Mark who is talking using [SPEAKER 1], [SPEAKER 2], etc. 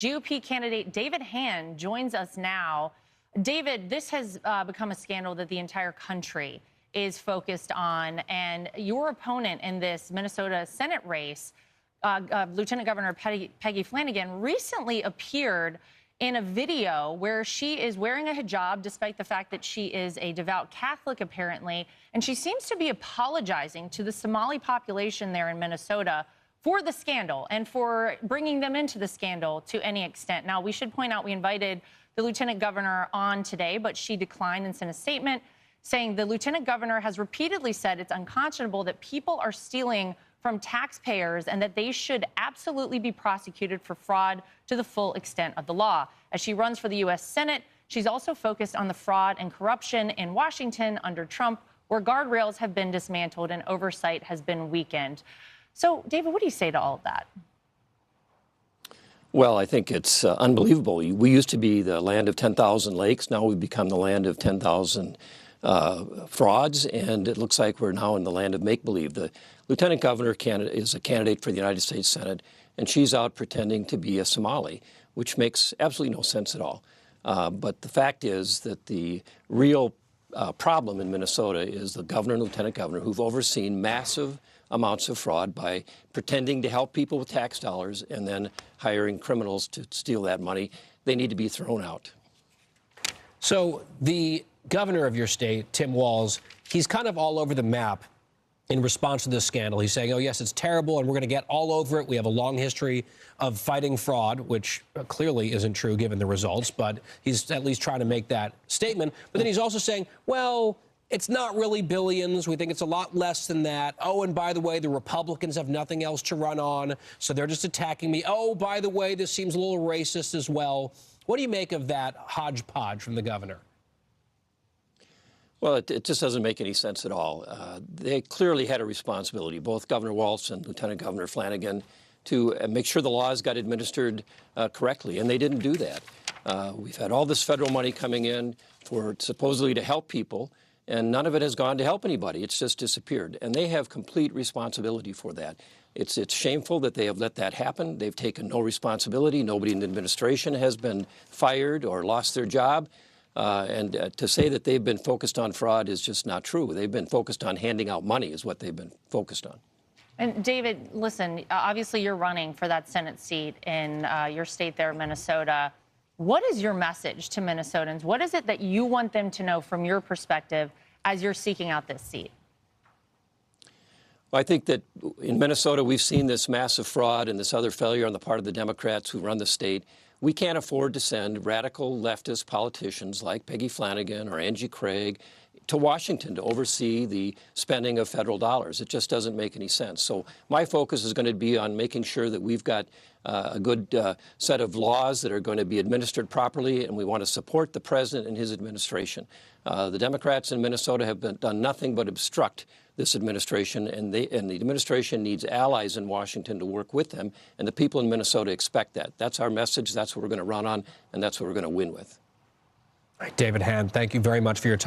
[SPEAKER 1] GOP candidate David Hann joins us now. David, this has become a scandal that the entire country is focused on, and your opponent in this Minnesota Senate race, Lieutenant Governor Peggy Flanagan, recently appeared in a video where she is wearing a hijab, despite the fact that she is a devout Catholic, apparently, and she seems to be apologizing to the Somali population there in Minnesota for the scandal and for bringing them into the scandal to any extent. Now, we should point out we invited the lieutenant governor on today, but she declined and sent a statement saying the lieutenant governor has repeatedly said it's unconscionable that people are stealing from taxpayers and that they should absolutely be prosecuted for fraud to the full extent of the law. As she runs for the U.S. Senate, she's also focused on the fraud and corruption in Washington under Trump, where guardrails have been dismantled and oversight has been weakened. So, David, what do you say to all of that?
[SPEAKER 2] Well, I think it's unbelievable. We used to be the land of 10,000 lakes. Now we've become the land of 10,000 frauds, and it looks like we're now in the land of make-believe. The lieutenant governor is a candidate for the United States Senate, and she's out pretending to be a Somali, which makes absolutely no sense at all. But the fact is that the real problem in Minnesota is the governor and lieutenant governor who've overseen massive amounts of fraud by pretending to help people with tax dollars and then hiring criminals to steal that money. They need to be thrown out.
[SPEAKER 3] So the governor of your state, Tim Walz, he's kind of all over the map in response to this scandal. He's saying, oh, yes, it's terrible, and we're going to get all over it. We have a long history of fighting fraud, which clearly isn't true given the results, but he's at least trying to make that statement. But then he's also saying, well, it's not really billions. We think it's a lot less than that. Oh, and by the way, the Republicans have nothing else to run on, so they're just attacking me. Oh, by the way, this seems a little racist as well. What do you make of that hodgepodge from the governor?
[SPEAKER 2] Well, it just doesn't make any sense at all. They clearly had a responsibility, both Governor Walz and Lieutenant Governor Flanagan, to make sure the laws got administered correctly, and they didn't do that. We've had all this federal money coming in for supposedly to help people, and none of it has gone to help anybody. It's just disappeared, and they have complete responsibility for that. It's shameful that they have let that happen. They've taken no responsibility. Nobody in the administration has been fired or lost their job. And to say that they've been focused on fraud is just not true. They've been focused on handing out money is what they've been focused on.
[SPEAKER 1] And David, listen, obviously you're running for that Senate seat in your state there, Minnesota. What is your message to Minnesotans? What is it that you want them to know from your perspective as you're seeking out this seat?
[SPEAKER 2] Well, I think that in Minnesota, we've seen this massive fraud and this other failure on the part of the Democrats who run the state. We can't afford to send radical leftist politicians like Peggy Flanagan or Angie Craig to Washington to oversee the spending of federal dollars. It just doesn't make any sense. So my focus is going to be on making sure that we've got a good set of laws that are going to be administered properly, and we want to support the president and his administration. The Democrats in Minnesota have done nothing but obstruct this administration, and the administration needs allies in Washington to work with them, and the people in Minnesota expect that. That's our message. That's what we're going to run on, and that's what we're going to win with.
[SPEAKER 3] David Hann, thank you very much for your time.